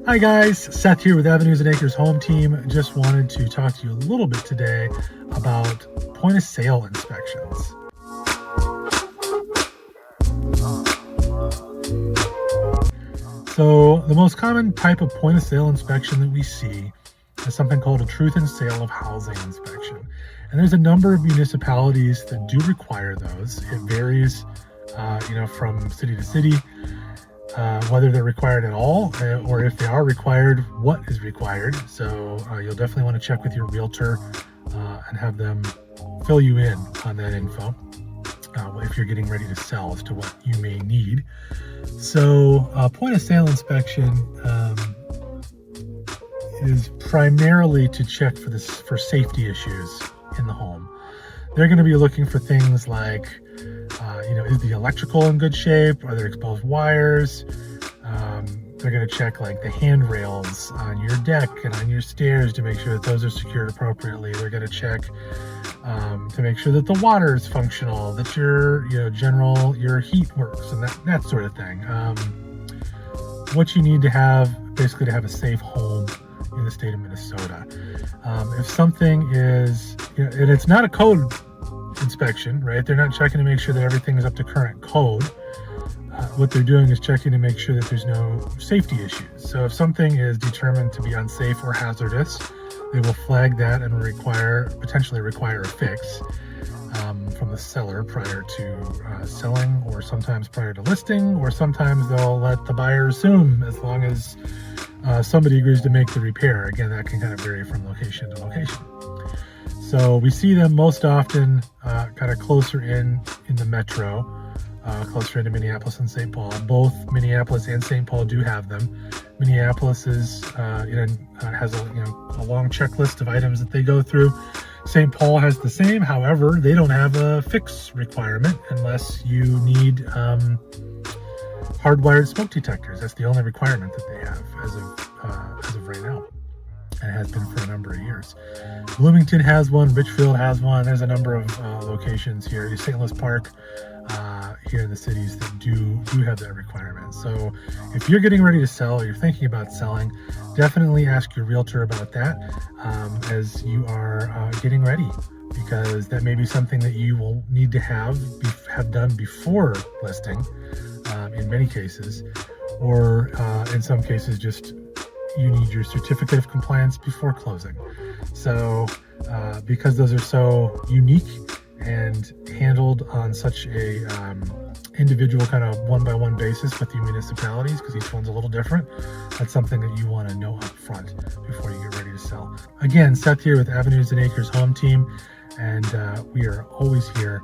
Hi guys, Seth here with Avenues and Acres Home Team. Just wanted to talk to you a little bit today about point of sale inspections. So the most common type of point of sale inspection that we see is something called a truth and sale of housing inspection. And there's a number of municipalities that do require those. It varies, from city to city. Whether they're required at all, or if they are required, what is required. So you'll definitely want to check with your realtor and have them fill you in on that info if you're getting ready to sell as to what you may need. So point of sale inspection is primarily to check for safety issues in the home. They're going to be looking for things like is the electrical in good shape? Are there exposed wires? They're going to check like the handrails on your deck and on your stairs to make sure that those are secured appropriately. They're going to check to make sure that the water is functional, that your heat works, and that sort of thing. What you need to have basically to have a safe home in the state of Minnesota. If something is, and it's not a code inspection, right? They're not checking to make sure that everything is up to current code. What they're doing is checking to make sure that there's no safety issues. So if something is determined to be unsafe or hazardous, they will flag that and potentially require a fix from the seller prior to selling, or sometimes prior to listing, or sometimes they'll let the buyer assume as long as somebody agrees to make the repair. Again, that can kind of vary from location to location. So we see them most often kind of closer in the metro, closer into Minneapolis and St. Paul. Both Minneapolis and St. Paul do have them. Minneapolis has a long checklist of items that they go through. St. Paul has the same. However, they don't have a fix requirement unless you need hardwired smoke detectors. That's the only requirement that they have as of right now. And it has been for a number of years. Bloomington has one, Richfield has one. There's a number of locations here. St. Louis Park here in the cities that do have that requirement. So if you're getting ready to sell or you're thinking about selling, definitely ask your realtor about that as you are getting ready, because that may be something that you will need to have done before listing in many cases, or in some cases just you need your certificate of compliance before closing. So because those are so unique and handled on such a individual kind of one-by-one basis with the municipalities, because each one's a little different, that's something that you want to know up front before you get ready to sell. Again, Seth here with Avenues and Acres Home Team, and we are always here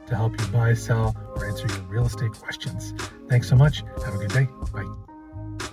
to help you buy, sell, or answer your real estate questions. Thanks so much. Have a good day. Bye.